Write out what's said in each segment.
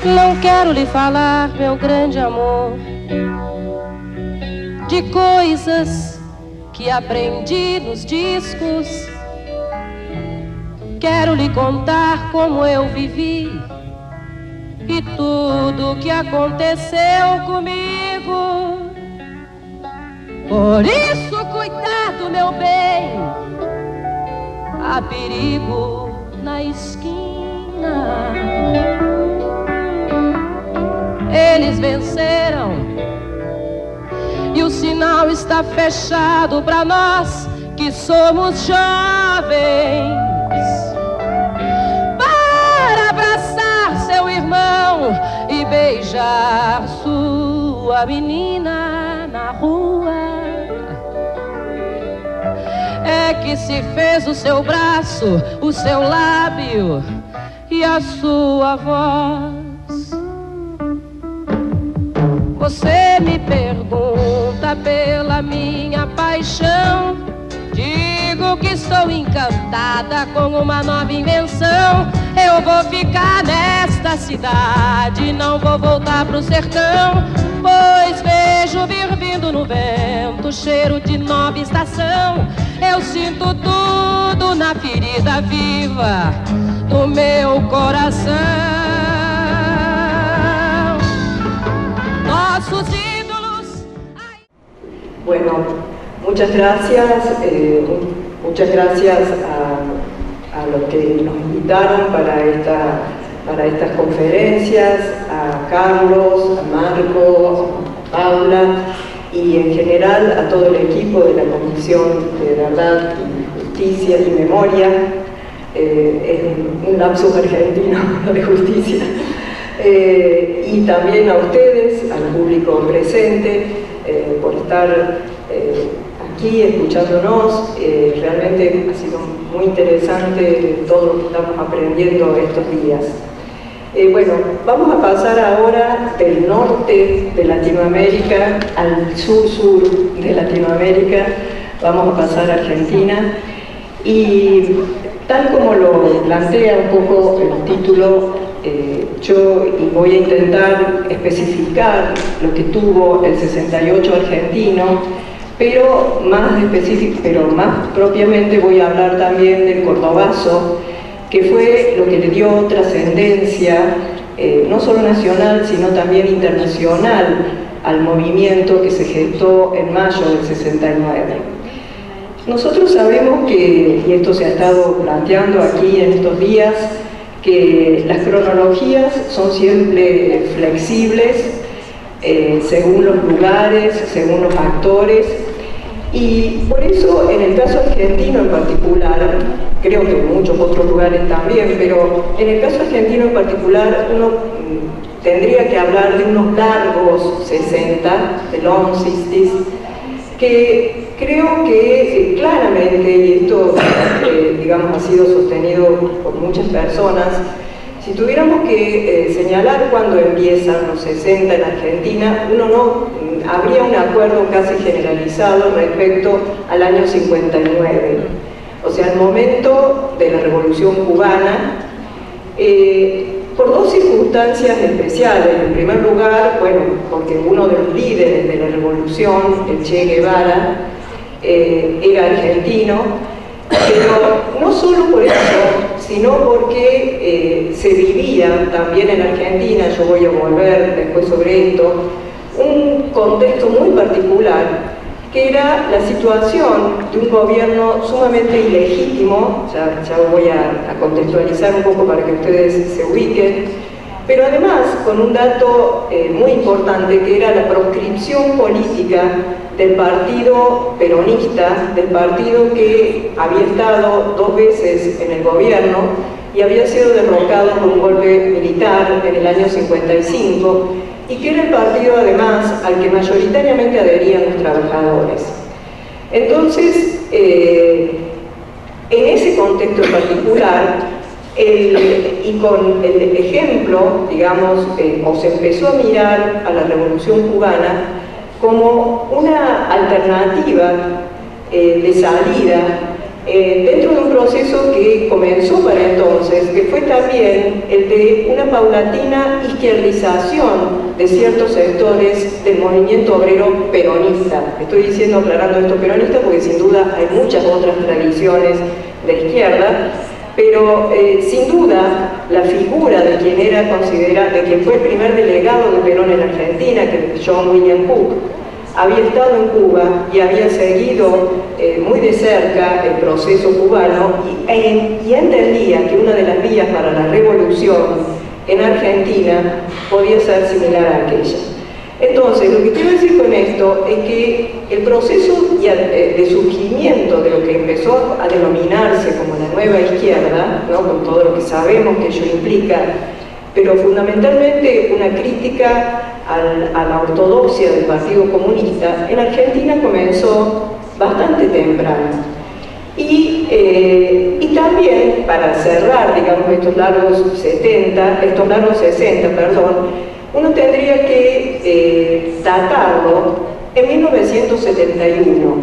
Não quero lhe falar, meu grande amor, de coisas que aprendi nos discos. Quero lhe contar como eu vivi e tudo que aconteceu comigo. Por isso, cuidado, meu bem, há perigo na esquina. Eles venceram e o sinal está fechado para nós que somos jovens. Para abraçar seu irmão e beijar sua menina na rua. É que se fez o seu braço, o seu lábio e a sua voz. Você me pergunta pela minha paixão. Digo que estou encantada com uma nova invenção. Eu vou ficar nesta cidade, não vou voltar pro sertão, pois vejo vir vindo no vento cheiro de nova estação. Eu sinto tudo na ferida viva do meu coração. Nossos ídolos. Bueno, muchas gracias a los que nos invitaron para estas conferencias, a Carlos, a Marco, a Paula y en general a todo el equipo de la Comisión de Verdad y Justicia y Memoria. Es un lapsus argentino de justicia. Y también a ustedes, al público presente, por estar aquí escuchándonos. Realmente ha sido muy interesante todo lo que estamos aprendiendo estos días. Bueno, vamos a pasar ahora del norte de Latinoamérica al sur de Latinoamérica. Vamos a pasar a Argentina y tal como lo plantea un poco el título, yo voy a intentar especificar lo que tuvo el 68 argentino, pero más propiamente voy a hablar también del Cordobazo, que fue lo que le dio trascendencia, no solo nacional, sino también internacional, al movimiento que se gestó en mayo del 69. Nosotros sabemos que, y esto se ha estado planteando aquí en estos días, que las cronologías son siempre flexibles, según los lugares, según los actores, y por eso en el caso argentino en particular, creo que en muchos otros lugares también, pero en el caso argentino en particular uno tendría que hablar de unos largos 60, the long 60s, que creo que claramente, y esto digamos ha sido sostenido por muchas personas, si tuviéramos que señalar cuándo empiezan los 60 en Argentina, habría un acuerdo casi generalizado respecto al año 59, o sea, el momento de la Revolución Cubana, por dos circunstancias especiales. En primer lugar, bueno, porque uno de los líderes de la revolución, el Che Guevara, era argentino, pero no solo por eso, sino porque se vivía también en Argentina, yo voy a volver después sobre esto, un contexto muy particular, que era la situación de un gobierno sumamente ilegítimo. Ya voy a contextualizar un poco para que ustedes se ubiquen, pero además con un dato muy importante, que era la proscripción política del partido peronista, del partido que había estado 2 veces en el gobierno y había sido derrocado por un golpe militar en el año 55, y que era el partido además al que mayoritariamente adherían los trabajadores. Entonces, en ese contexto en particular, y con el ejemplo, digamos, o se empezó a mirar a la Revolución Cubana como una alternativa de salida dentro de un proceso que comenzó para entonces, que fue también el de una paulatina izquierdización de ciertos sectores del movimiento obrero peronista. Estoy diciendo, aclarando esto peronista, porque sin duda hay muchas otras tradiciones de izquierda, pero sin duda la figura de quien era considerada, de quien fue el primer delegado de Perón en Argentina, que es John William Cook, había estado en Cuba y había seguido muy de cerca el proceso cubano y entendía que una de las vías para la revolución en Argentina podía ser similar a aquella. Entonces, lo que quiero decir con esto es que el proceso de surgimiento de lo que empezó a denominarse como la nueva izquierda, ¿no?, con todo lo que sabemos que ello implica, pero fundamentalmente una crítica a la ortodoxia del Partido Comunista, en Argentina comenzó bastante temprano. Y también, para cerrar, digamos, estos largos 60, uno tendría que datarlo en 1971.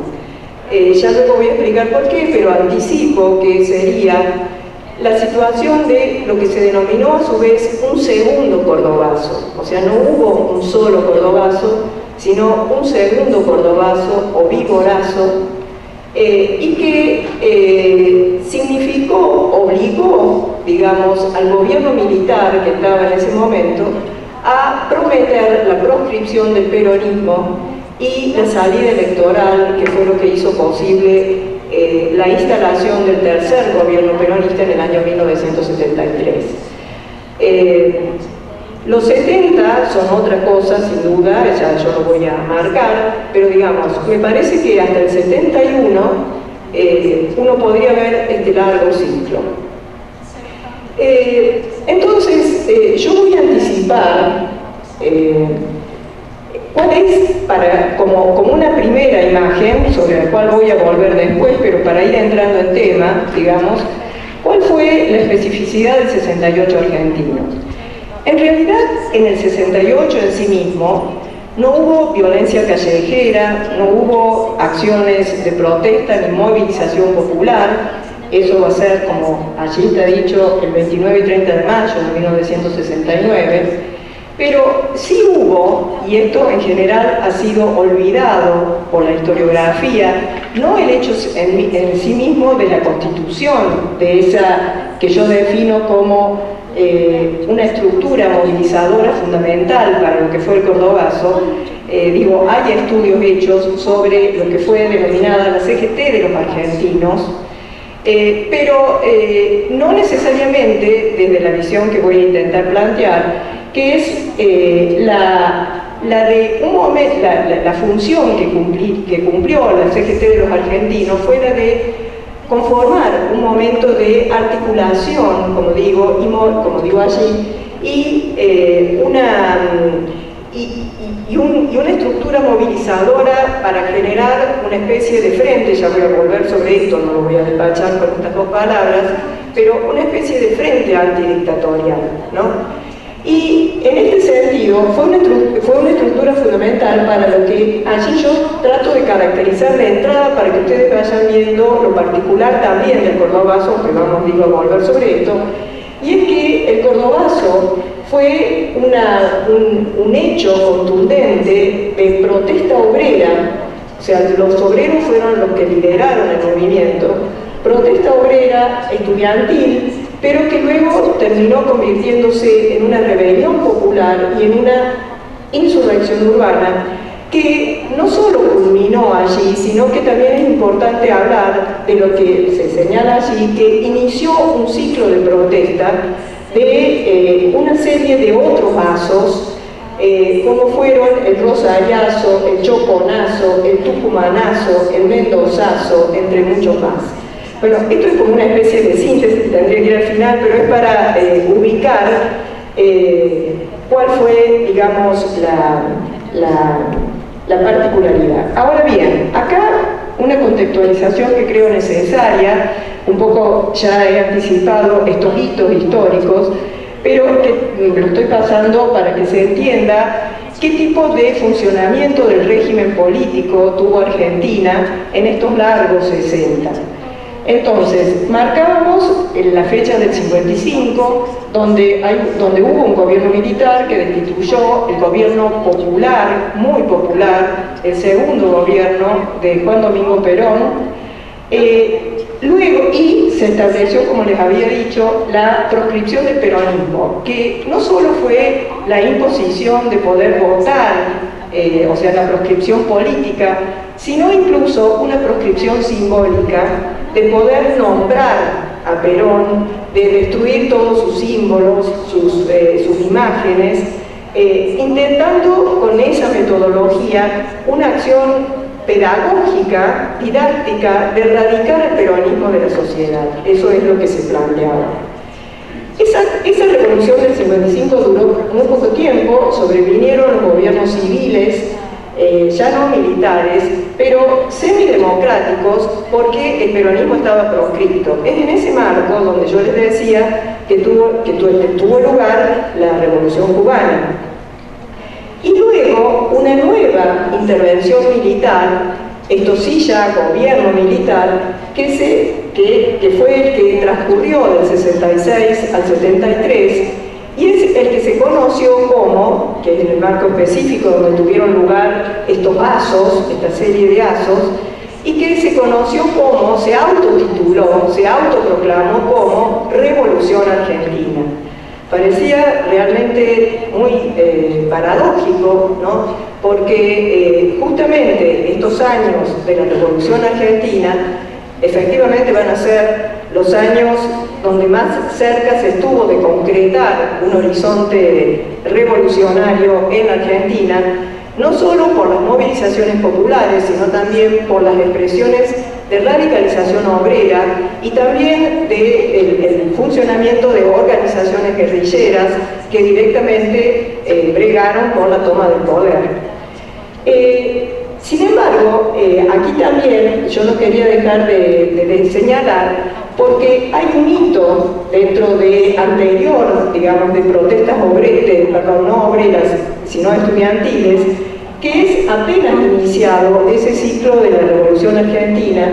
Ya luego voy a explicar por qué, pero anticipo que sería la situación de lo que se denominó a su vez un segundo cordobazo. O sea, no hubo un solo cordobazo, sino un segundo cordobazo o vigorazo, y que obligó, digamos, al gobierno militar que estaba en ese momento a prometer la proscripción del peronismo y la salida electoral, que fue lo que hizo posible la instalación del tercer gobierno peronista en el año 1973. Los 70 son otra cosa, sin duda, ya yo lo voy a marcar, pero digamos, me parece que hasta el 71 uno podría ver este largo ciclo. Entonces, yo voy a anticipar cuál es, como una primera imagen, sobre la cual voy a volver después, pero para ir entrando en tema, digamos, cuál fue la especificidad del 68 argentino. En realidad, en el 68 en sí mismo, no hubo violencia callejera, no hubo acciones de protesta ni movilización popular. Eso va a ser, como allí está dicho, el 29 y 30 de mayo de 1969. Pero sí hubo, y esto en general ha sido olvidado por la historiografía, no el hecho en sí mismo de la constitución, de esa que yo defino como una estructura movilizadora fundamental para lo que fue el cordobazo. Hay estudios hechos sobre lo que fue denominada la CGT de los argentinos, pero no necesariamente desde la visión que voy a intentar plantear, que es la función que cumplió la CGT de los argentinos fue la de conformar un momento de articulación, como digo allí, y una estructura movilizadora para generar una especie de frente. Ya voy a volver sobre esto, no lo voy a despachar con estas dos palabras, pero una especie de frente antidictatorial, ¿no? Y en este sentido fue una estructura fundamental para lo que allí yo trato de caracterizar de entrada, para que ustedes vayan viendo lo particular también del cordobazo, aunque vamos a volver sobre esto, y es que el cordobazo fue un hecho contundente de protesta obrera. O sea, los obreros fueron los que lideraron el movimiento, protesta obrera estudiantil, pero que luego terminó convirtiéndose en una rebelión popular y en una insurrección urbana que no solo culminó allí, sino que también es importante hablar de lo que se señala allí, que inició un ciclo de protesta de una serie de otros vasos, como fueron el rosariazo, el choconazo, el tucumanazo, el mendozazo, entre muchos más. Bueno, esto es como una especie de síntesis, tendría que ir al final, pero es para ubicar cuál fue, digamos, la particularidad. Ahora bien, acá una contextualización que creo necesaria, un poco ya he anticipado estos hitos históricos, pero que lo estoy pasando para que se entienda qué tipo de funcionamiento del régimen político tuvo Argentina en estos largos 60. Entonces, marcábamos la fecha del 55, donde hubo un gobierno militar que destituyó el gobierno popular, muy popular, el segundo gobierno de Juan Domingo Perón. Luego, y se estableció, como les había dicho, la proscripción del peronismo, que no solo fue la imposición de poder votar, o sea, la proscripción política, sino incluso una proscripción simbólica de poder nombrar a Perón, de destruir todos sus símbolos, sus imágenes, intentando con esa metodología una acción pedagógica, didáctica, de erradicar el peronismo de la sociedad. Eso es lo que se planteaba. Esa revolución del 55 duró muy poco tiempo, sobrevinieron los gobiernos civiles, ya no militares, pero semidemocráticos, porque el peronismo estaba proscripto. Es en ese marco donde yo les decía que tuvo lugar la Revolución Cubana. Y luego una nueva intervención militar, esto sí ya gobierno militar, que fue el que transcurrió del 66 al 73, y es el que se conoció como, que es en el marco específico donde tuvieron lugar estos asos, esta serie de asos, y que se conoció como, se autotituló, se autoproclamó como Revolución Argentina. Parecía realmente muy paradójico, ¿no? Porque justamente estos años de la Revolución Argentina efectivamente van a ser los años donde más cerca se estuvo de concretar un horizonte revolucionario en Argentina, no solo por las movilizaciones populares, sino también por las expresiones de radicalización obrera y también del funcionamiento de organizaciones guerrilleras que directamente bregaron por la toma del poder. Sin embargo, aquí también yo no quería dejar de señalar, porque hay un hito dentro de anterior, digamos, de protestas no obreras, sino estudiantiles, que es apenas iniciado ese ciclo de la Revolución Argentina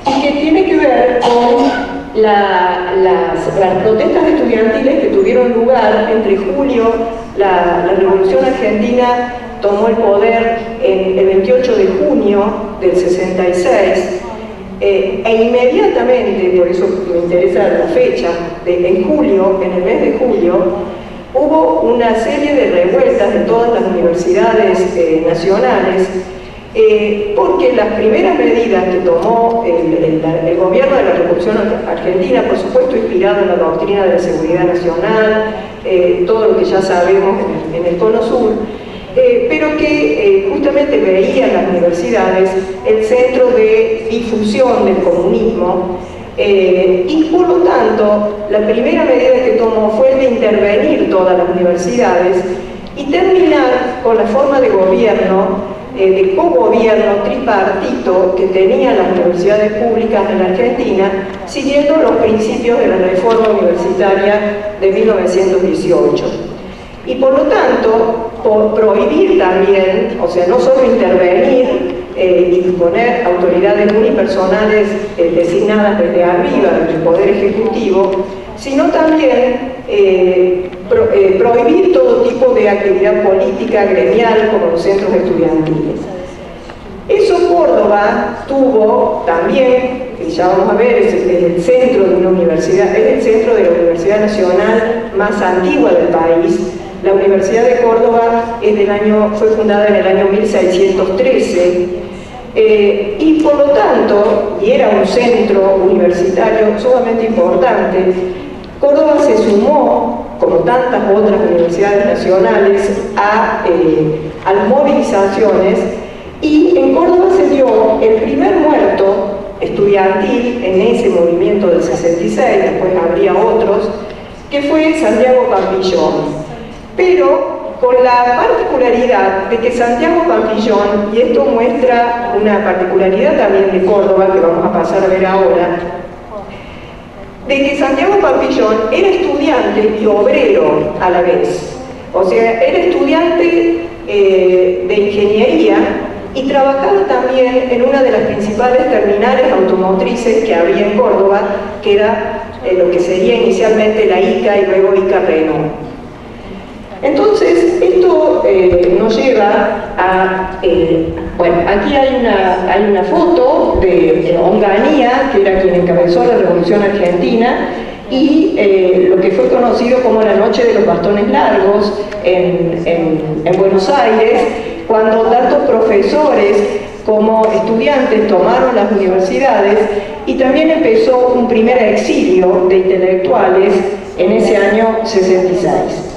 y que tiene que ver con las protestas estudiantiles que tuvieron lugar entre julio. La Revolución Argentina tomó el poder el 28 de junio del 66 e inmediatamente, por eso me interesa la fecha, en julio, en el mes de julio, hubo una serie de revueltas en todas las universidades nacionales, porque las primeras medidas que tomó el gobierno de la Revolución Argentina, por supuesto inspirado en la doctrina de la seguridad nacional, todo lo que ya sabemos en el Cono Sur, pero que justamente veía en las universidades el centro de difusión del comunismo, y por lo tanto la primera medida que tomó fue el de intervenir todas las universidades y terminar con la forma de gobierno, de cogobierno tripartito que tenían las universidades públicas en la Argentina, siguiendo los principios de la reforma universitaria de 1918. Y por lo tanto, prohibir también, o sea, no solo intervenir y disponer autoridades unipersonales designadas desde arriba, desde el Poder Ejecutivo, sino también prohibir todo tipo de actividad política, gremial, como los centros estudiantiles. Eso Córdoba tuvo también, y ya vamos a ver, es el centro de una universidad, es el centro de la Universidad Nacional más antigua del país. La Universidad de Córdoba fue fundada en el año 1613, y por lo tanto, y era un centro universitario sumamente importante. Córdoba se sumó, como tantas otras universidades nacionales, a las movilizaciones, y en Córdoba se dio el primer muerto estudiantil en ese movimiento del 66, después habría otros, que fue Santiago Pampillón. Pero con la particularidad de que Santiago Pampillón, y esto muestra una particularidad también de Córdoba que vamos a pasar a ver ahora, de que Santiago Pampillón era estudiante y obrero a la vez. O sea, era estudiante de ingeniería y trabajaba también en una de las principales terminales automotrices que había en Córdoba, que era lo que sería inicialmente la ICA y luego ICA Renault. Entonces, esto nos lleva a... bueno, aquí hay una foto de Onganía, que era quien encabezó la Revolución Argentina, y lo que fue conocido como la Noche de los Bastones Largos en Buenos Aires, cuando tanto profesores como estudiantes tomaron las universidades, y también empezó un primer exilio de intelectuales en ese año 66.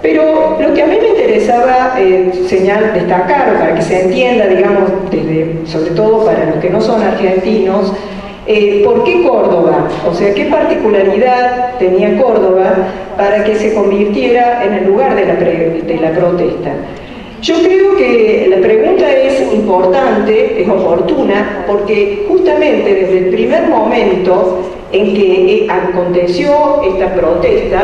Pero lo que a mí me interesaba destacar, para que se entienda, digamos, sobre todo para los que no son argentinos, ¿por qué Córdoba? O sea, ¿qué particularidad tenía Córdoba para que se convirtiera en el lugar de la protesta? Yo creo que la pregunta es importante, es oportuna, porque justamente desde el primer momento en que aconteció esta protesta,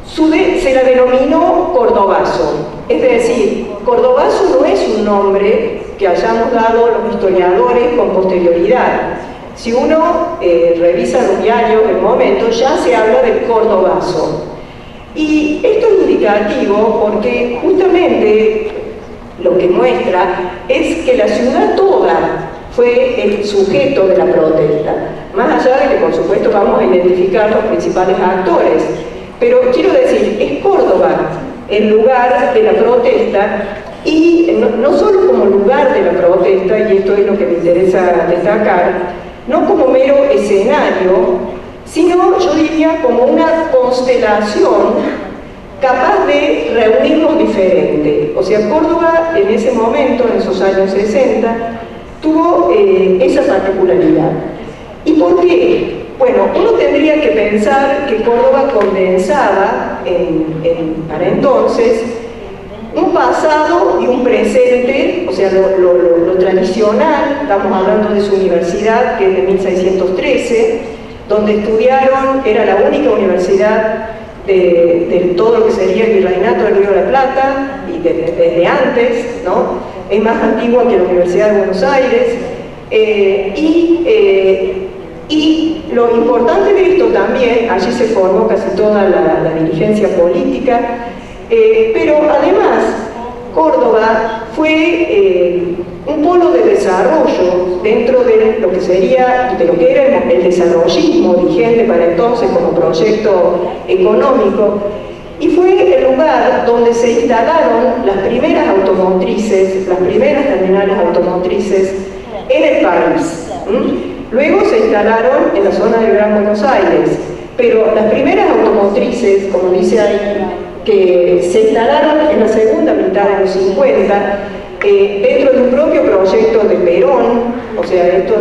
se la denominó Cordobazo. Es decir, Cordobazo no es un nombre que hayamos dado los historiadores con posterioridad. Si uno revisa los diarios del momento, ya se habla de Cordobazo. Y esto es indicativo porque justamente lo que muestra es que la ciudad toda fue el sujeto de la protesta, más allá de que por supuesto vamos a identificar los principales actores. Pero quiero decir, es Córdoba el lugar de la protesta, y no solo como lugar de la protesta, y esto es lo que me interesa destacar, no como mero escenario, sino yo diría como una constelación capaz de reunirnos diferente. O sea, Córdoba en ese momento, en esos años 60, tuvo esa particularidad. ¿Y por qué? Bueno, uno tendría que pensar que Córdoba condensaba para entonces un pasado y un presente, o sea, lo tradicional. Estamos hablando de su universidad, que es de 1613, donde estudiaron, era la única universidad de todo lo que sería el Virreinato del Río de la Plata, y desde antes, ¿no? Es más antigua que la Universidad de Buenos Aires, y lo importante de esto también, allí se formó casi toda la dirigencia política, pero además Córdoba fue un polo de desarrollo dentro de lo que era el desarrollismo vigente para entonces como proyecto económico, y fue el lugar donde se instalaron las primeras automotrices, las primeras terminales automotrices en el país. Luego se instalaron en la zona del Gran Buenos Aires, pero las primeras automotrices, como dice ahí, que se instalaron en la segunda mitad de los 50, dentro de un propio proyecto de Perón. O sea, esto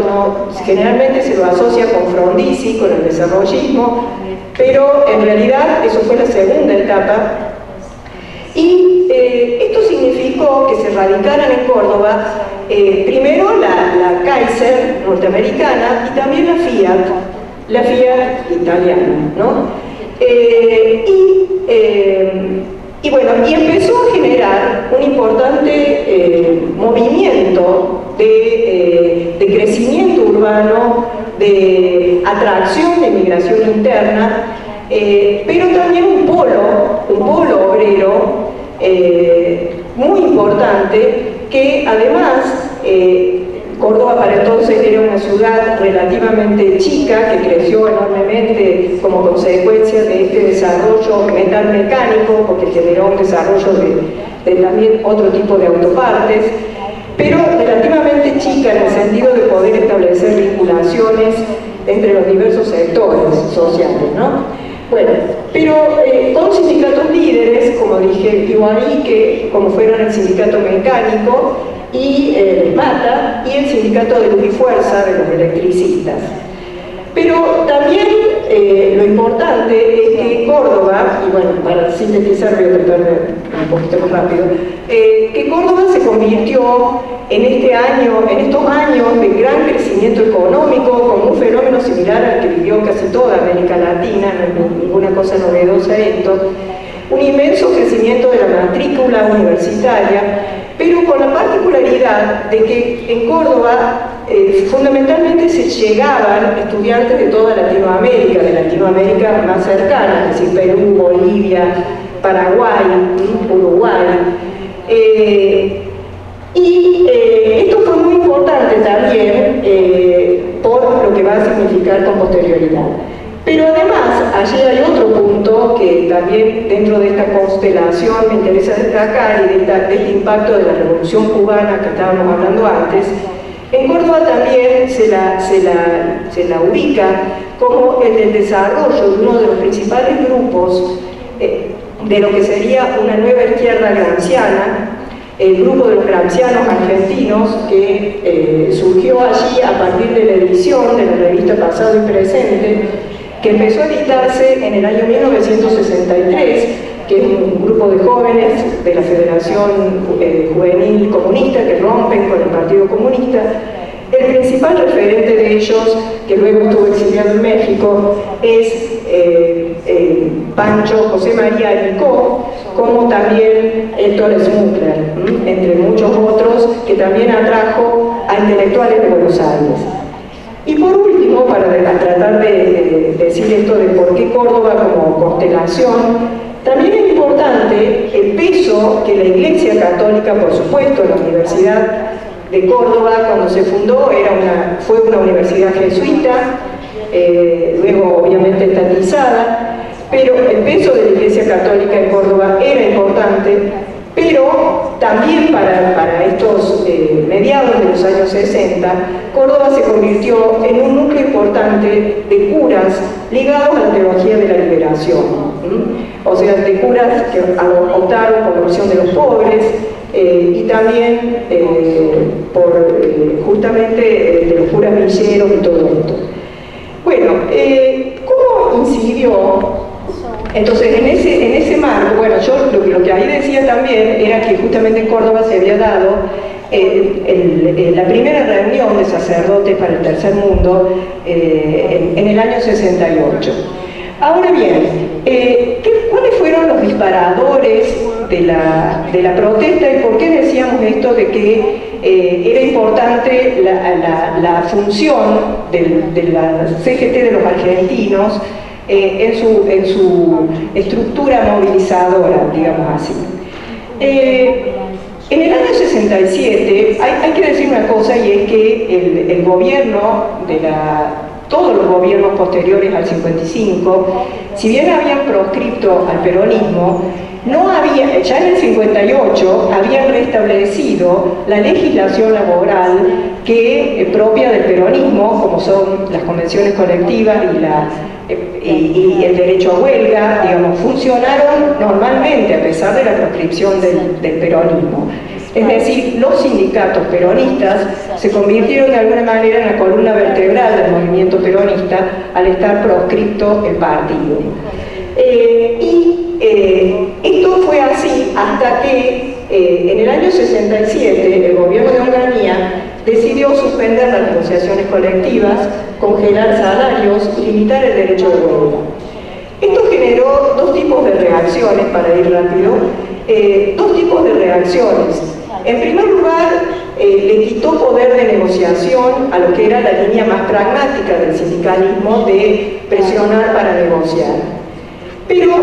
generalmente se lo asocia con Frondizi, con el desarrollismo, pero en realidad eso fue la segunda etapa. Y esto significó que se radicaran en Córdoba primero la Kaiser norteamericana y también la Fiat italiana, ¿no? Y bueno, y empezó a generar un importante movimiento de crecimiento urbano, de atracción de migración interna, pero también un polo obrero muy importante, que además Córdoba para entonces era una ciudad relativamente chica, que creció enormemente como consecuencia de este desarrollo metalmecánico, porque generó un desarrollo de también otro tipo de autopartes, pero relativamente chica en el sentido de poder establecer vinculaciones entre los diversos sectores sociales, ¿no? Bueno, pero con sindicatos líderes, como dije, que como fueron el sindicato mecánico y el MATA y el sindicato de Luz y Fuerza de los electricistas. Pero también lo importante es que Córdoba, y bueno, para sintetizar voy a tratar de un poquito más rápido, que Córdoba se convirtió en estos años de gran crecimiento económico, como un fenómeno similar al que vivió casi toda América Latina, no es ninguna cosa novedosa esto, un inmenso crecimiento de la matrícula universitaria, pero con la particularidad de que en Córdoba fundamentalmente se llegaban estudiantes de toda Latinoamérica, de Latinoamérica más cercana, es decir, Perú, Bolivia, Paraguay, Uruguay. Esto fue muy importante también por lo que va a significar con posterioridad. Pero además, allí hay otro punto que también dentro de esta constelación me interesa destacar y de este impacto de la Revolución Cubana que estábamos hablando antes. En Córdoba también se la ubica como el del desarrollo de uno de los principales grupos de lo que sería una nueva izquierda gramsciana, el grupo de los gramscianos argentinos que surgió allí a partir de la edición de la revista Pasado y Presente, que empezó a editarse en el año 1963, que es un grupo de jóvenes de la Federación Juvenil Comunista que rompen con el Partido Comunista. El principal referente de ellos, que luego estuvo exiliado en México, es Pancho José María Alicó, como también Héctor Smuckler, entre muchos otros, que también atrajo a intelectuales de Buenos Aires. Y por último, para tratar de decir esto de por qué Córdoba como constelación, también es importante el peso que la Iglesia Católica, por supuesto, la Universidad de Córdoba, cuando se fundó, fue una universidad jesuita, luego obviamente estatizada, pero el peso de la Iglesia Católica en Córdoba era importante, pero también para estos mediados de los años 60, Córdoba se convirtió en un núcleo importante de curas ligados a la teología de la liberación. O sea, de curas que optaron por la opción de los pobres y también por justamente de los curas villeros y todo esto. Bueno, ¿cómo incidió? Entonces, en ese marco, bueno, yo lo que ahí decía también era que justamente en Córdoba se había dado la primera reunión de sacerdotes para el Tercer Mundo en el año 68. Ahora bien, ¿cuáles fueron los disparadores de la protesta y por qué decíamos esto de que era importante la función de la CGT de los argentinos en su estructura movilizadora, digamos así? En el año 67 hay que decir una cosa, y es que el gobierno todos los gobiernos posteriores al 55, si bien habían proscripto al peronismo, ya en el 58 habían restablecido la legislación laboral propia del peronismo, como son las convenciones colectivas y el derecho a huelga, digamos, funcionaron normalmente a pesar de la proscripción del peronismo. Es decir, los sindicatos peronistas se convirtieron de alguna manera en la columna vertebral del movimiento peronista al estar proscripto el partido. Esto fue así hasta que en el año 67 el gobierno de Onganía decidió suspender las negociaciones colectivas, congelar salarios y limitar el derecho de huelga. Esto generó dos tipos de reacciones, para ir rápido, dos tipos de reacciones. En primer lugar, le quitó poder de negociación a lo que era la línea más pragmática del sindicalismo de presionar para negociar. Pero,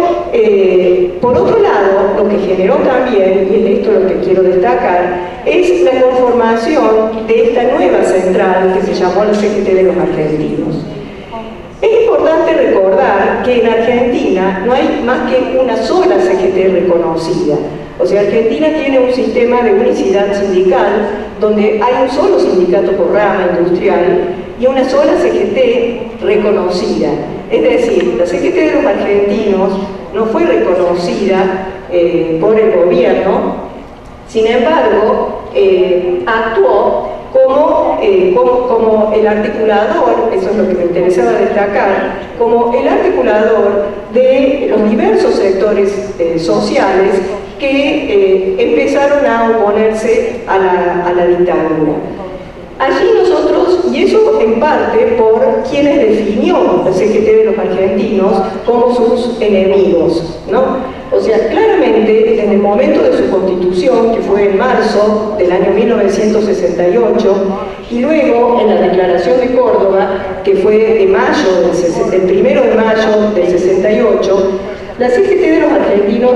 por otro lado, lo que generó también, y es esto lo que quiero destacar, es la conformación de esta nueva central que se llamó la CGT de los argentinos. Es importante recordar que en Argentina no hay más que una sola CGT reconocida. O sea, Argentina tiene un sistema de unicidad sindical donde hay un solo sindicato por rama industrial y una sola CGT reconocida. Es decir, la CGT de los argentinos no fue reconocida por el gobierno, sin embargo, actuó como el articulador, eso es lo que me interesaba destacar, como el articulador de los diversos sectores sociales que empezaron a oponerse a la dictadura. Allí nosotros, y eso en parte por quienes definió la CGT de los argentinos como sus enemigos, ¿no? O sea, claramente, en el momento de su constitución, que fue en marzo del año 1968, y luego en la Declaración de Córdoba, que fue de mayo, el 1 de mayo del 68, la CGT de los argentinos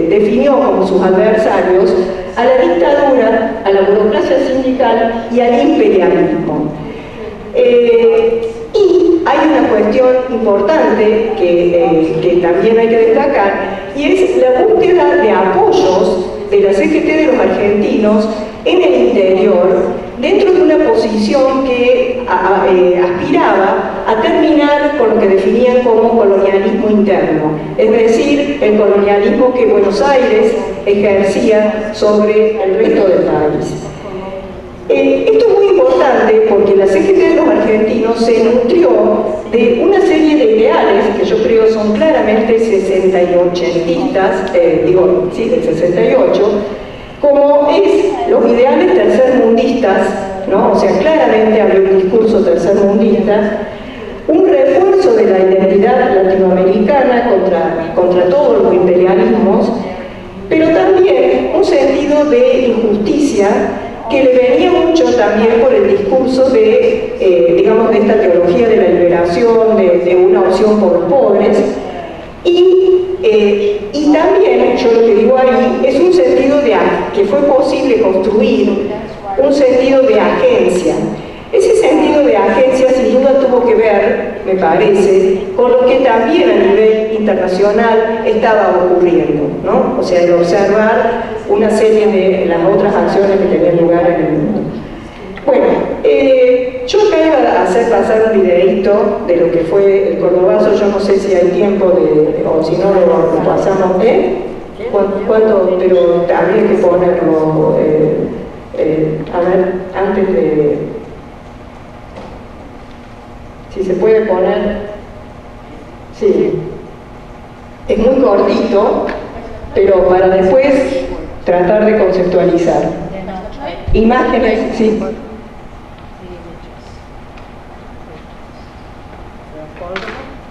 definió como sus adversarios a la dictadura, a la burocracia sindical y al imperialismo. Y hay una cuestión importante que también hay que destacar, y es la búsqueda de apoyos de la CGT de los argentinos en el interior, dentro de una posición que aspiraba a terminar con lo que definían como colonialismo interno, es decir, el colonialismo que Buenos Aires ejercía sobre el resto del país. Esto es muy importante porque la CGT de los argentinos se nutrió de una serie de ideales que yo creo son claramente 68istas, del 68, como es los ideales tercermundistas, ¿no? O sea, claramente había un discurso tercermundista, un refuerzo de la identidad latinoamericana contra todos los imperialismos, pero también un sentido de injusticia que le venía mucho también por el discurso de, digamos, de esta teología de la liberación, de una opción por los pobres, y también, yo lo que digo ahí, es un sentido de que fue posible construir un sentido de agencia. Ese sentido de agencia sin duda tuvo que ver, me parece, con lo que también a nivel internacional estaba ocurriendo, ¿no? O sea, el observar una serie de las otras acciones que tenían lugar en el mundo. Bueno, yo acá iba a hacer pasar un videíto de lo que fue el Cordobazo. Yo no sé si hay tiempo o si no lo pasamos, ¿Cuándo? Pero habría que ponerlo, a ver, antes de... Si se puede poner, sí, es muy cortito, pero para después tratar de conceptualizar. Imágenes, sí.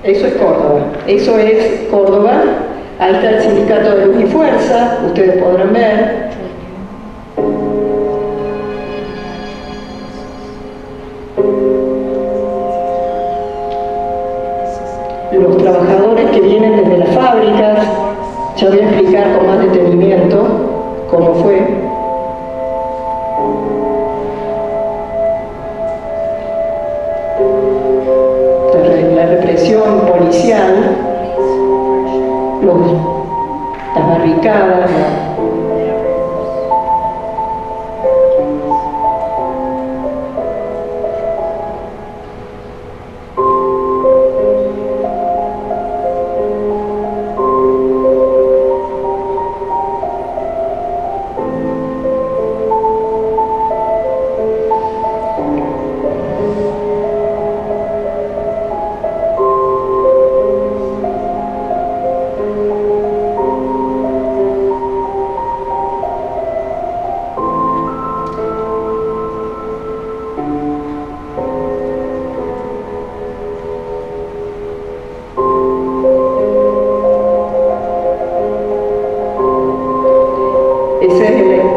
Eso es Córdoba, ahí está el sindicato de Luz y Fuerza, ustedes podrán ver. Los trabajadores que vienen desde las fábricas, ya voy a explicar con más detenimiento cómo fue. La represión policial, las barricadas,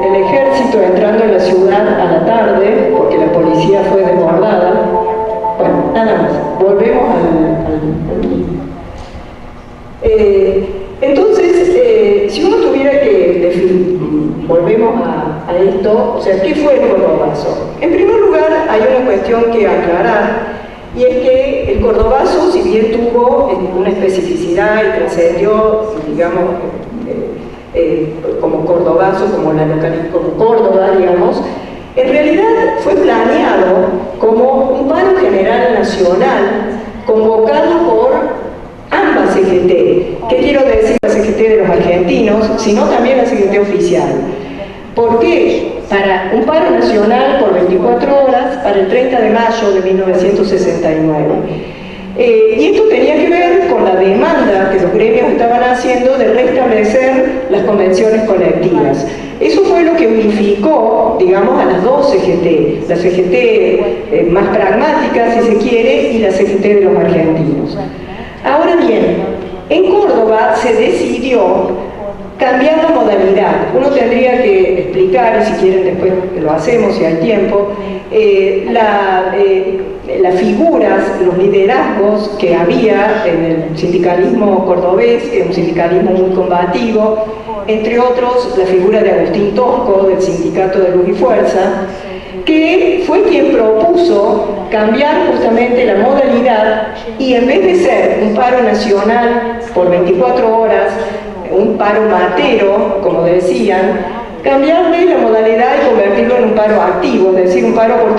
el ejército entrando en la ciudad a la tarde, porque la policía fue desbordada. Bueno, nada más, volvemos entonces, si uno tuviera que definir, volvemos a esto, o sea, ¿qué fue el Cordobazo? En primer lugar, hay una cuestión que aclarar, y es que el Cordobazo, si bien tuvo una especificidad y trascendió, digamos, como Cordobazo, como Córdoba, digamos, en realidad fue planeado como un paro general nacional convocado por ambas CGT. ¿Qué quiero decir la CGT de los argentinos, sino también la CGT oficial? ¿Por qué? Para un paro nacional por 24 horas para el 30 de mayo de 1969. Y esto tenía que ver con la demanda que los gremios estaban haciendo de restablecer las convenciones colectivas. Eso fue lo que unificó, digamos, a las dos CGT, la CGT más pragmática, si se quiere, y la CGT de los argentinos. Ahora bien, en Córdoba se decidió permitió cambiar la modalidad. Uno tendría que explicar, y si quieren después lo hacemos si hay tiempo, las figuras, los liderazgos que había en el sindicalismo cordobés, que es un sindicalismo muy combativo, entre otros la figura de Agustín Tosco, del Sindicato de Luz y Fuerza, que fue quien propuso cambiar justamente la modalidad y en vez de ser un paro nacional por 24 horas, un paro matero, como decían, cambiarle la modalidad y convertirlo en un paro activo, es decir, un paro por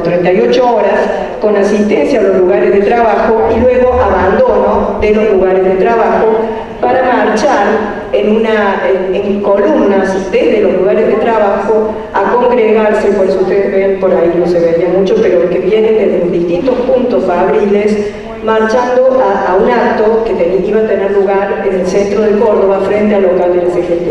38 horas, con asistencia a los lugares de trabajo y luego abandono de los lugares de trabajo para marchar en columnas desde los lugares de trabajo a congregarse. Por eso ustedes ven, por ahí no se veía mucho, pero que vienen desde los distintos puntos fabriles, marchando a un acto que iba a tener lugar en el centro de Córdoba, frente al local del CGT.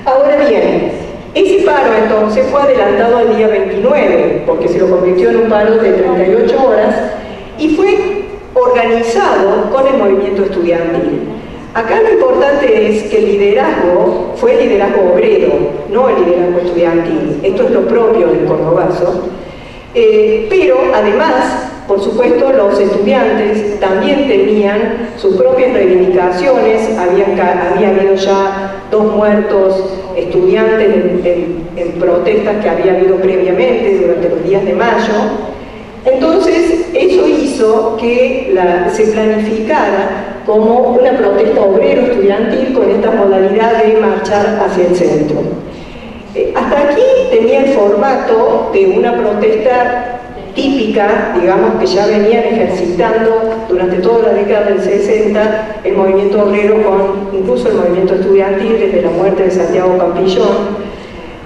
Ahora bien, ese paro entonces fue adelantado al día 29, porque se lo convirtió en un paro de 38 horas, y fue organizado con el movimiento estudiantil. Acá lo importante es que el liderazgo fue el liderazgo obrero, no el liderazgo estudiantil. Esto es lo propio del cordobazo. Pero además, por supuesto, los estudiantes también tenían sus propias reivindicaciones. Había habido ya 2 muertos estudiantes en protestas que había habido previamente durante los días de mayo. Entonces, eso hizo que se planificara como una protesta obrero-estudiantil con esta modalidad de marchar hacia el centro. Hasta aquí tenía el formato de una protesta típica, digamos, que ya venían ejercitando durante toda la década del 60 el movimiento obrero, incluso el movimiento estudiantil desde la muerte de Santiago Campillón.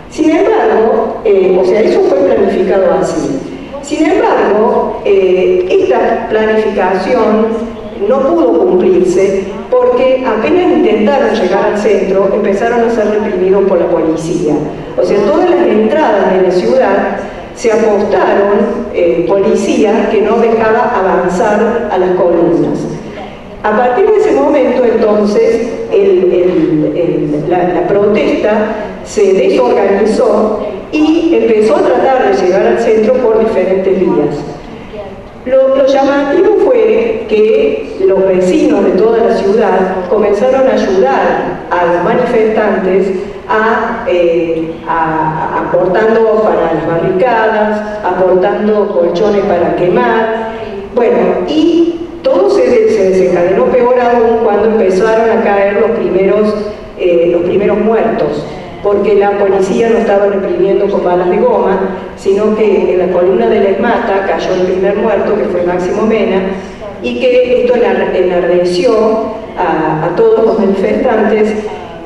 Sin embargo, eso fue planificado así. Sin embargo, esta planificación no pudo cumplirse porque apenas intentaron llegar al centro, empezaron a ser reprimidos por la policía. O sea, todas las entradas de la ciudad se apostaron policías que no dejaba avanzar a las columnas. A partir de ese momento, entonces, la protesta se desorganizó y empezó a tratar de llegar al centro por diferentes vías. Lo llamativo fue que los vecinos de toda la ciudad comenzaron a ayudar a los manifestantes aportando para las barricadas, aportando colchones para quemar. Bueno, y todo se desencadenó peor aún cuando empezaron a caer los primeros muertos, porque la policía no estaba reprimiendo con balas de goma, sino que en la columna de la Esmata cayó el primer muerto, que fue Máximo Mena, y que esto enardeció a todos los manifestantes,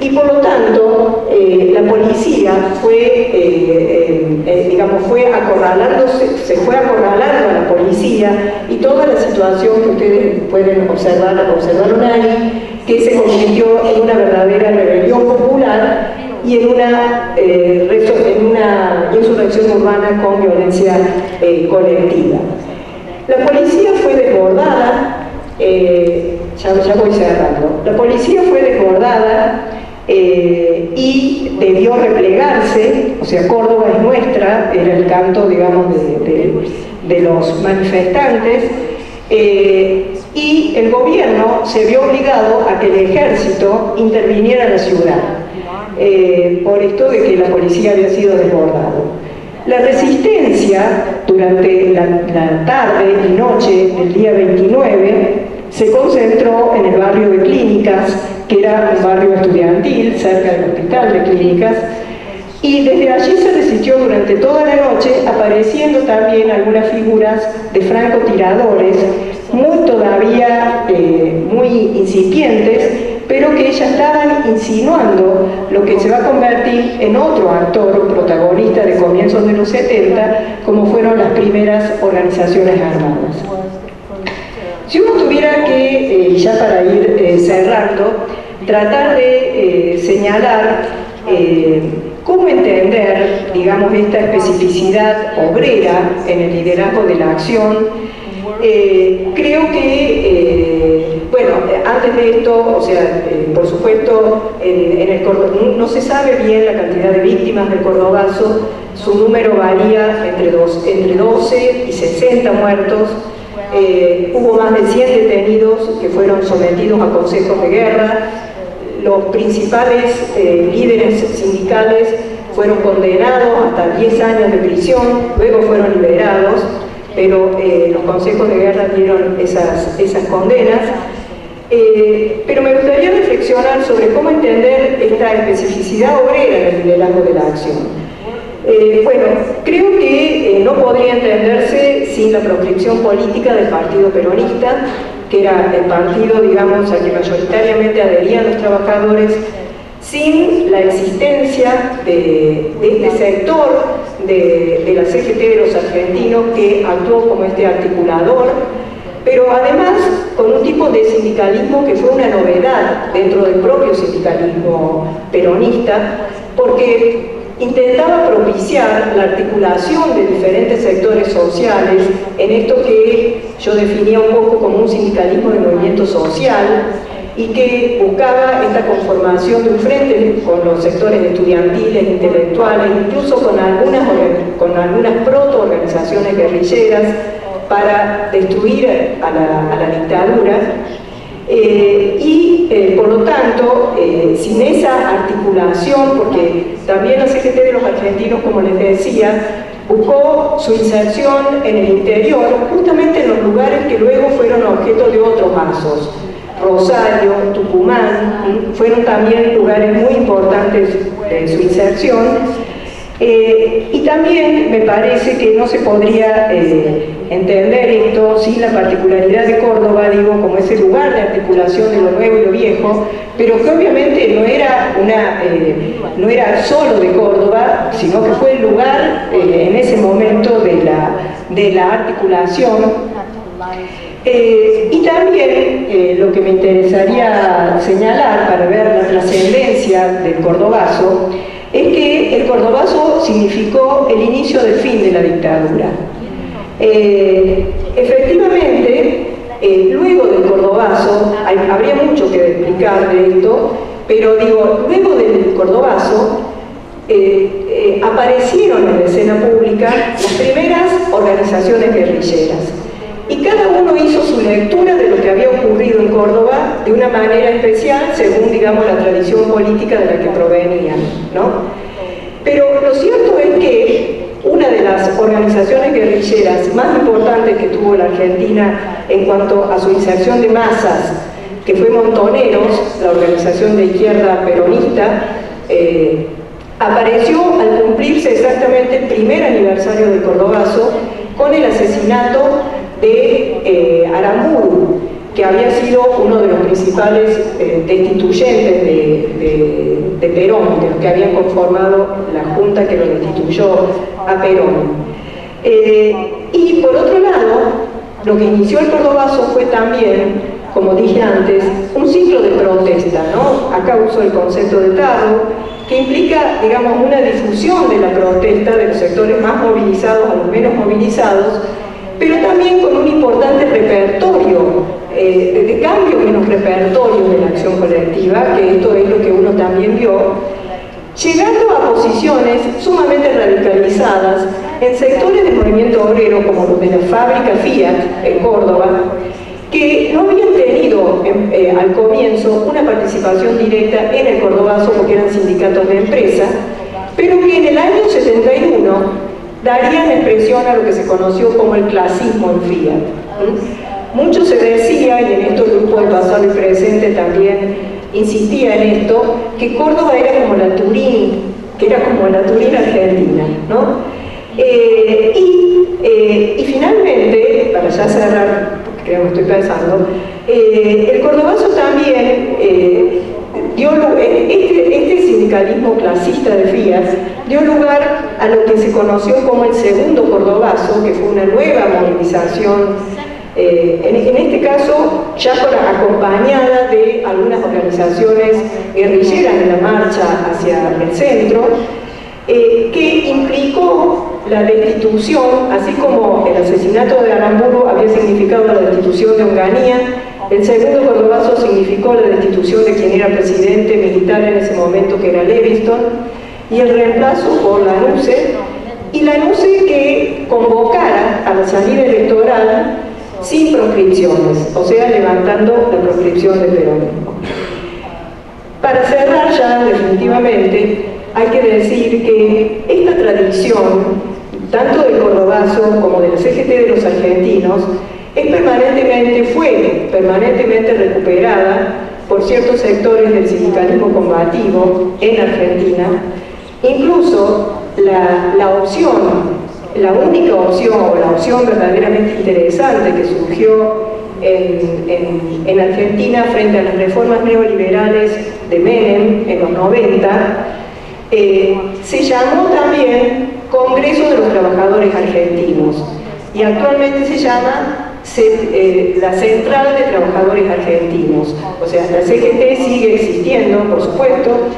y por lo tanto la policía se fue acorralando a la policía, y toda la situación que ustedes pueden observaron ahí, que se convirtió en una verdadera rebelión popular y en una insurrección urbana con violencia colectiva. La policía fue desbordada, ya voy cerrando. La policía fue desbordada y debió replegarse, o sea, Córdoba es nuestra, era el canto, digamos, de los manifestantes, y el gobierno se vio obligado a que el ejército interviniera en la ciudad, por esto de que la policía había sido desbordada. La resistencia durante la tarde y noche del día 29 se concentró en el barrio de Clínicas, que era un barrio estudiantil cerca del hospital de Clínicas, y desde allí se resistió durante toda la noche, apareciendo también algunas figuras de francotiradores todavía muy incipientes, pero que ya estaban insinuando lo que se va a convertir en otro actor protagonista de comienzos de los 70, como fueron las primeras organizaciones armadas. Si uno tuviera que, ya para ir cerrando, tratar de señalar cómo entender, digamos, esta especificidad obrera en el liderazgo de la acción, creo que bueno, antes de esto, o sea, por supuesto, no se sabe bien la cantidad de víctimas del Cordobazo, su número varía entre 12 y 60 muertos. Hubo más de 100 detenidos que fueron sometidos a consejos de guerra. Los principales líderes sindicales fueron condenados hasta 10 años de prisión, luego fueron liberados, pero los consejos de guerra dieron esas condenas. Pero me gustaría reflexionar sobre cómo entender esta especificidad obrera en el liderazgo de la acción. Bueno, creo que no podría entenderse sin la proscripción política del Partido Peronista, que era el partido, digamos, al que mayoritariamente adherían los trabajadores, sin la existencia de este sector de la CGT de los argentinos que actuó como este articulador, pero además con un tipo de sindicalismo que fue una novedad dentro del propio sindicalismo peronista, porque intentaba propiciar la articulación de diferentes sectores sociales en esto que yo definía un poco como un sindicalismo de movimiento social y que buscaba esta conformación de un frente con los sectores estudiantiles, intelectuales, incluso con algunas proto-organizaciones guerrilleras para destruir a la dictadura. Por lo tanto, sin esa articulación, porque también la CGT de los argentinos, como les decía, buscó su inserción en el interior, justamente en los lugares que luego fueron objeto de otros pasos. Rosario, Tucumán, fueron también lugares muy importantes de su inserción. Y también me parece que no se podría entender esto sin la particularidad de Córdoba, digo, como ese lugar de articulación de lo nuevo y lo viejo, pero que obviamente no era solo de Córdoba, sino que fue el lugar en ese momento de la articulación. Y también lo que me interesaría señalar para ver la trascendencia del Cordobazo es que el Cordobazo significó el inicio del fin de la dictadura. Efectivamente, luego del Cordobazo, habría mucho que explicar de esto, pero digo, luego del Cordobazo aparecieron en la escena pública las primeras organizaciones guerrilleras. Y cada uno hizo su lectura de lo que había ocurrido en Córdoba de una manera especial, según, digamos, la tradición política de la que provenían, ¿no? Pero lo cierto es que una de las organizaciones guerrilleras más importantes que tuvo la Argentina en cuanto a su inserción de masas, que fue Montoneros, la organización de izquierda peronista, apareció al cumplirse exactamente el primer aniversario del Cordobazo con el asesinato de Aramburu, que había sido uno de los principales destituyentes de Perón, de los que habían conformado la junta que lo destituyó a Perón. Y por otro lado, lo que inició el Cordobazo fue también, como dije antes, un ciclo de protesta, ¿no? Acá uso el concepto de tarro, que implica, digamos, una difusión de la protesta de los sectores más movilizados a los menos movilizados, pero también con un importante repertorio, de cambios en los repertorios de la acción colectiva, que esto es lo que uno también vio, llegando a posiciones sumamente radicalizadas en sectores del movimiento obrero, como los de la fábrica Fiat en Córdoba, que no habían tenido al comienzo una participación directa en el Cordobazo porque eran sindicatos de empresa, pero que en el año 71 darían expresión a lo que se conoció como el clasismo en Fiat. Mucho se decía, y en esto el grupo del pasado y presente también insistía en esto, que Córdoba era como la Turín, que era como la Turín argentina, ¿no? Y finalmente, para ya cerrar, porque creo que estoy pensando, el Cordobazo también dio lugar, este sindicalismo clasista de Fiat dio lugar a lo que se conoció como el segundo Cordobazo, que fue una nueva movilización, en este caso ya acompañada de algunas organizaciones guerrilleras en la marcha hacia el centro, que implicó la destitución, así como el asesinato de Aramburu había significado la destitución de Onganía, El segundo cordobazo significó la destitución de quien era presidente militar en ese momento, que era Leviston, y el reemplazo por Lanusse, y Lanusse que convocara a la salida electoral sin proscripciones, o sea, levantando la proscripción del peronismo. Para cerrar ya definitivamente, hay que decir que esta tradición, tanto del cordobazo como de la CGT de los argentinos, fue permanentemente recuperada por ciertos sectores del sindicalismo combativo en Argentina. Incluso la única opción, o la opción verdaderamente interesante que surgió en Argentina frente a las reformas neoliberales de Menem en los 90, se llamó también Congreso de los Trabajadores Argentinos, y actualmente se llama la Central de Trabajadores Argentinos. O sea, la CGT sigue existiendo, por supuesto.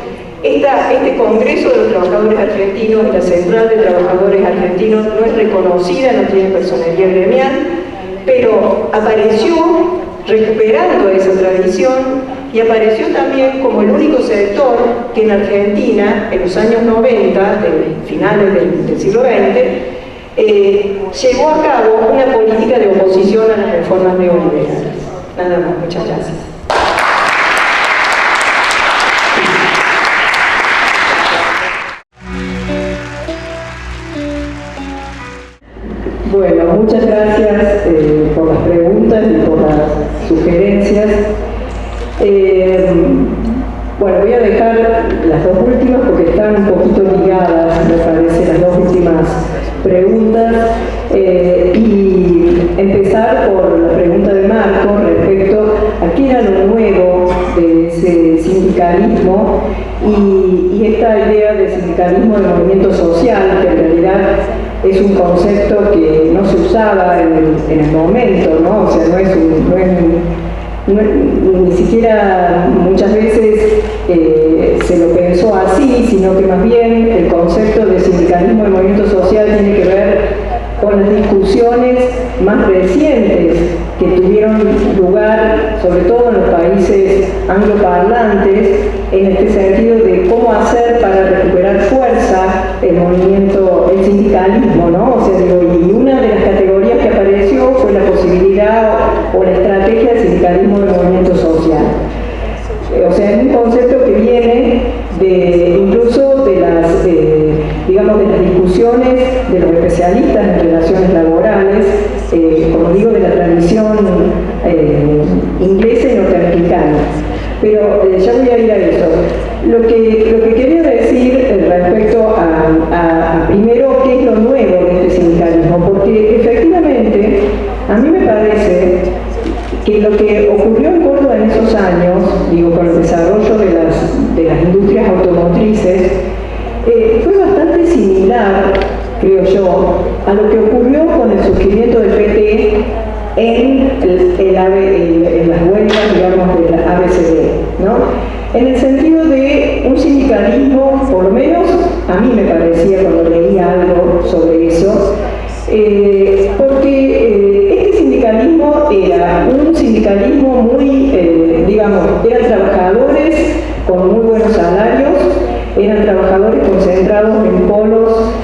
Este Congreso de los Trabajadores Argentinos, la Central de Trabajadores Argentinos, no es reconocida, no tiene personería gremial, pero apareció recuperando esa tradición, y apareció también como el único sector que en Argentina, en los años 90, finales del siglo XX, llevó a cabo una política de oposición a las reformas neoliberales. Nada más, muchas gracias. Bueno, muchas gracias por las preguntas y por las sugerencias. Bueno, voy a dejar las dos últimas porque están un poquito ligadas, me parece, las dos últimas preguntas, y empezar por la pregunta de Marco respecto a qué era lo nuevo de ese sindicalismo y esta idea de sindicalismo de movimiento social, que en realidad es un concepto que no se usaba en el momento, ¿no? O sea, ni siquiera muchas veces se lo pensó así, sino que más bien el concepto de sindicalismo de movimiento social tiene que ver con las discusiones más recientes que tuvieron lugar, sobre todo en los países angloparlantes, en este sentido de cómo hacer para recuperar fuerza el movimiento, el sindicalismo, ¿no? O sea, y una de las categorías que apareció fue la posibilidad o la estrategia del sindicalismo del movimiento social. O sea, es un concepto que viene incluso de las discusiones de los especialistas en relaciones laborales, como digo, de la tradición inglesa y norteamericana. Pero ya voy a ir a eso. Lo que quería decir respecto a primero qué es lo nuevo de este sindicalismo, porque efectivamente a mí me parece que lo que ocurrió en Córdoba en esos años, digo, con el desarrollo de las industrias automotrices, fue bastante similar, creo yo, a lo que ocurrió con el surgimiento del PT en las huelgas, digamos, de la ABCD, ¿no? En el sentido de un sindicalismo, por lo menos a mí me parecía cuando leía algo sobre eso, porque este sindicalismo era un sindicalismo muy, eran trabajadores con muy buenos salarios, eran trabajadores concentrados en polos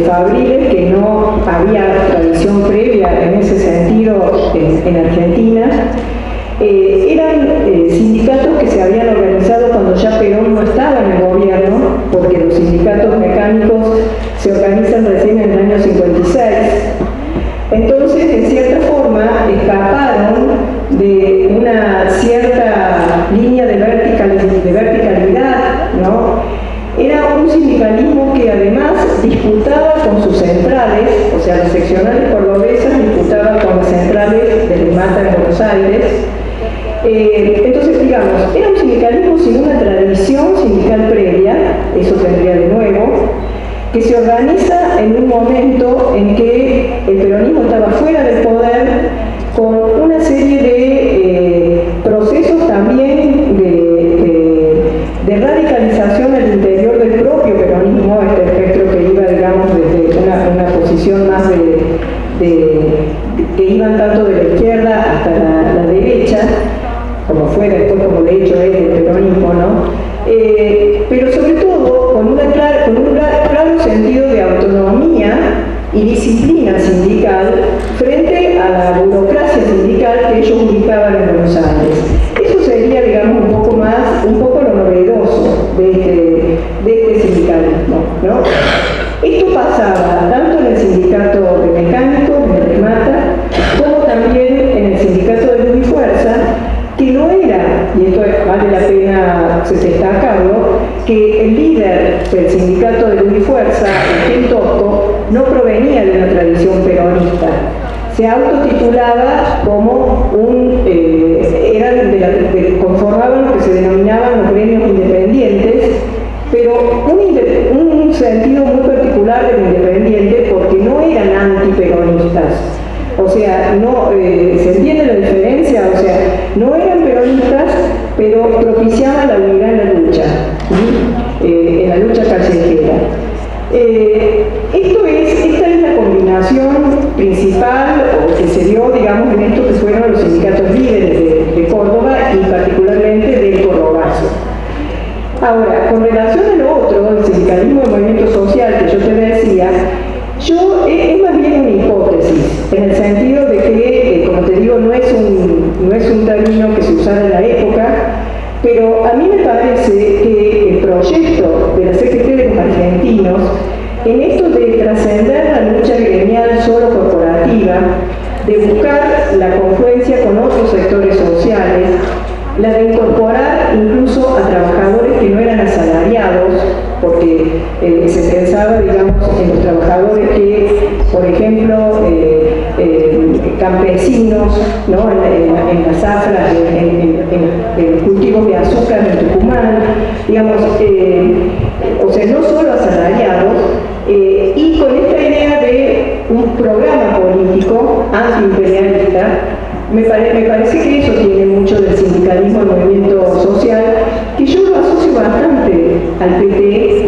fabriles, que no había tradición previa en ese sentido en Argentina. Eran sindicatos que se habían organizado cuando ya Perón no estaba en el gobierno, porque los sindicatos mecánicos se organizan recién en el año 56. Entonces, en cierta forma, escaparon de una cierta línea de verticalidad, ¿no? Era un sindicalismo que además disputaba con sus centrales, o sea, las seccionales cordobesas disputaban con las centrales de Mata en Buenos Aires. Entonces, digamos, era un sindicalismo sin una tradición sindical previa, eso tendría de nuevo, que se organiza en un momento en que el peronismo estaba fuera del poder, con una serie de procesos también de radicalización al interior del propio peronismo, este espectro que iba, digamos, desde una posición más que iban tanto de la izquierda hasta la derecha, fuera después como de hecho es el peronismo, ¿no? Pero sobre todo con un claro sentido de autonomía y disciplina sindical frente a la burocracia sindical que ellos ubicaban en Buenos Aires. Eso sería, digamos, un poco lo novedoso de este sindicalismo, ¿no? Esto pasaba tanto en el sindicato de mecánicos, en el REMATA, como también en el sindicato de Luz y Fuerza, que no era, y esto vale la pena destacarlo, que el líder del sindicato de Luz y Fuerza, Eugén Tosco, no provenía de una tradición peronista. Se autotitulaba como conformaban lo que se denominaban los gremios independientes, pero un sentido muy particular del independiente porque no eran antiperonistas. O sea, ¿se entiende la diferencia? O sea, no eran peronistas, pero propiciaban la unidad en la lucha, en la lucha callejera. Esta es la combinación principal o que se dio, digamos, en esto que fueron los sindicatos líderes de Córdoba y particularmente del Cordobazo. Ahora, con relación a lo otro, el sindicalismo de movimiento social que yo te decía, es más bien una hipótesis, en el sentido de que, como te digo, no es un término que se usara en la época, pero a mí me parece que el proyecto de la CGT de los argentinos, en esto de trascender la lucha gremial solo corporativa, de buscar la confluencia con otros sectores sociales, la de incorporar incluso a trabajadores que no eran asalariados, porque se pensaba, digamos, en los trabajadores que, por ejemplo, campesinos, ¿no? en las zafras, en cultivos de azúcar en Tucumán, digamos, o sea, no solo asalariados, y con esta idea de un programa político antiimperialista. Me parece que eso tiene mucho del sindicalismo, el movimiento social, que yo lo asocio bastante al PT.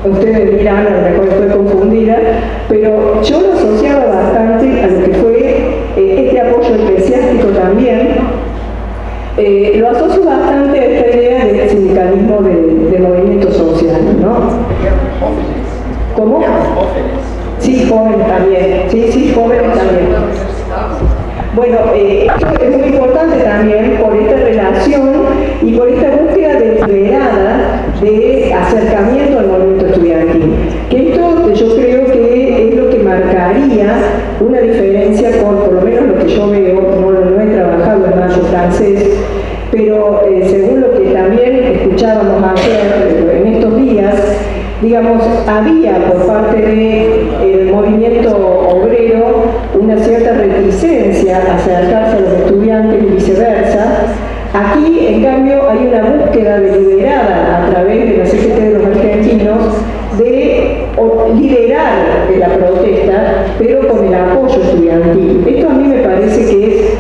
Ustedes dirán, a lo mejor estoy confundida, pero yo lo asociaba bastante a lo que fue este apoyo eclesiástico también. Lo asocio bastante a esta idea del sindicalismo de movimiento social, ¿no? ¿Cómo? Sí, jóvenes también. Sí, jóvenes también. Bueno, esto es muy importante también por esta relación y por esta búsqueda deliberada de acercamiento al movimiento estudiantil. Que esto yo creo que es lo que marcaría una diferencia con, por lo menos lo que yo veo, no he trabajado en Mayo francés, pero según lo que también escuchábamos ayer en estos días, digamos, había por parte del movimiento obrero una cierta reticencia a acercarse a los estudiantes y viceversa. Aquí, en cambio, hay una búsqueda deliberada a través de la CGT de los argentinos de liderar la protesta, pero con el apoyo estudiantil. Esto a mí me parece que es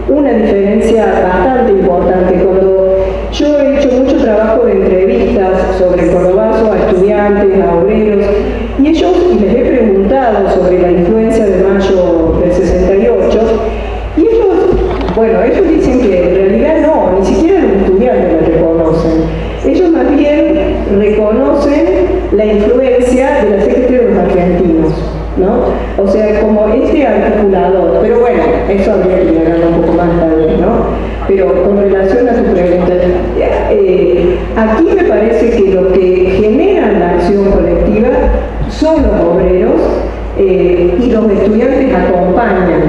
una diferencia bastante importante. Cuando yo he hecho mucho trabajo de entrevistas sobre el Cordobazo a estudiantes, a obreros, y les he preguntado sobre la influencia de Mayo del 68, y ellos dicen que en realidad no, ni siquiera los estudiantes la reconocen. Ellos más bien reconocen la influencia de la CGT de los argentinos, ¿no? O sea, como este articulador. Pero bueno, eso habría que llegar un poco más tarde, ¿no? Pero con relación a tu pregunta, aquí me parece que lo que genera la acción colectiva son los obreros y los estudiantes acompañan.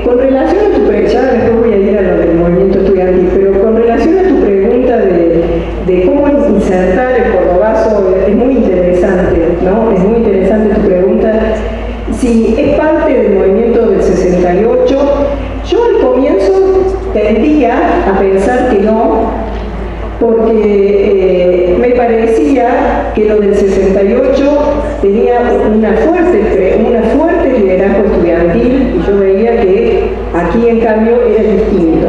Con relación a tu pregunta, ya después voy a ir a lo del movimiento estudiantil, pero con relación a tu pregunta de cómo insertar el Cordobazo, es muy interesante, ¿no? Es muy interesante tu pregunta. Si es parte del movimiento del 68, yo al comienzo tendía a pensar que no, porque me parecía que lo del 68 tenía una fuerte liderazgo estudiantil y yo veía que aquí en cambio era distinto.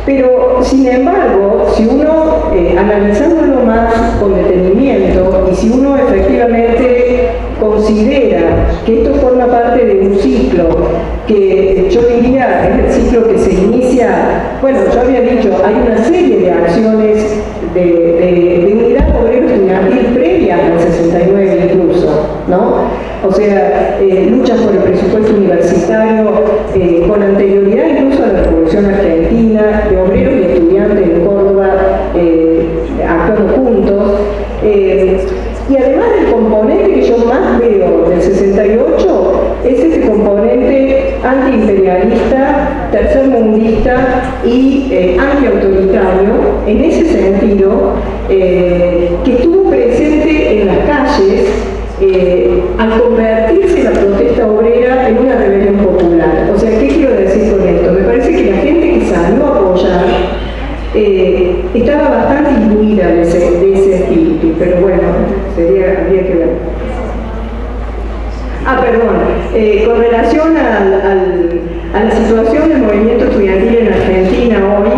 Pero sin embargo, si uno, analizándolo más con detenimiento y si uno efectivamente considera que esto forma parte de un ciclo que yo diría es el ciclo que se inicia, bueno, yo había dicho, hay una serie de acciones de unidad obrero estudiantil previas al 69 incluso, ¿no? O sea, luchas por el presupuesto universitario con anterioridad incluso a la Revolución Argentina, de obreros y estudiantes en Córdoba actuando juntos. Y además del componente que yo más veo del 68 es este componente antiimperialista, tercermundista y antiautoritario, en ese sentido, que estuvo presente en las calles al convertirse la protesta obrera en una rebelión popular. O sea, ¿qué quiero decir con esto? Me parece que la gente que salió a apoyar estaba bastante imbuida de ese espíritu, pero bueno, habría que ver. Perdón, con relación a la situación del movimiento estudiantil en Argentina hoy,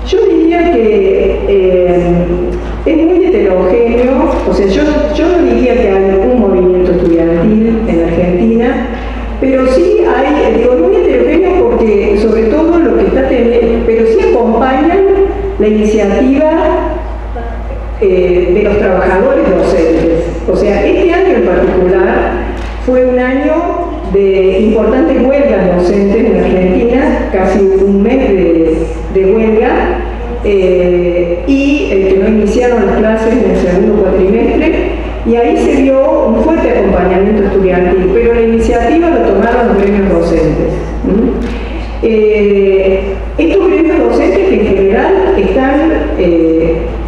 yo diría que es muy heterogéneo, o sea, yo no diría que hay un movimiento estudiantil en Argentina, pero sí hay, digo, muy heterogéneo porque sobre todo lo que está teniendo, pero sí acompañan la iniciativa de los trabajadores docentes. O sea, este año en particular fue un año de importantes huelgas docentes en Argentina, casi un mes de huelga, y que no iniciaron las clases en el segundo cuatrimestre, y ahí se vio un fuerte acompañamiento estudiantil, pero la iniciativa lo tomaron los gremios docentes. Estos gremios docentes que en general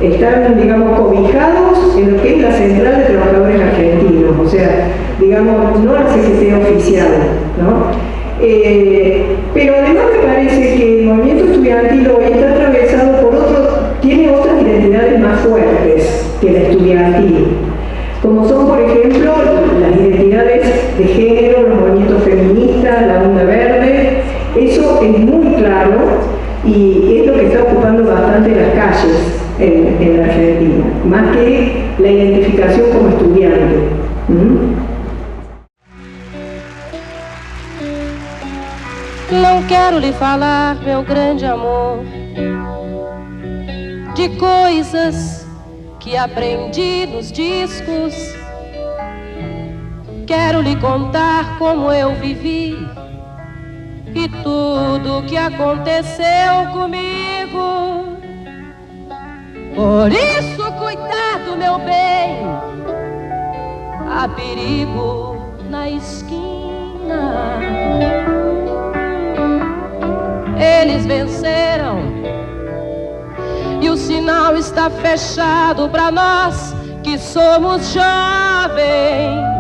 están, digamos, cobijados en lo que es la Central de Trabajadores Argentinos, o sea, digamos, no la CGT oficial, ¿no? Pero además me parece que el movimiento estudiantil hoy está atravesado tiene otras identidades más fuertes que la estudiantil, como son, por ejemplo, las identidades de género, los movimientos feministas, la onda verde. Eso es muy claro y es lo que está ocupando bastante las calles en la Argentina, más que la identificación como estudiante. Não quero lhe falar, meu grande amor, de coisas que aprendi nos discos. Quero lhe contar como eu vivi e tudo que aconteceu comigo. Por isso, cuidado, meu bem, há perigo na esquina. Eles venceram e o sinal está fechado para nós que somos jovens.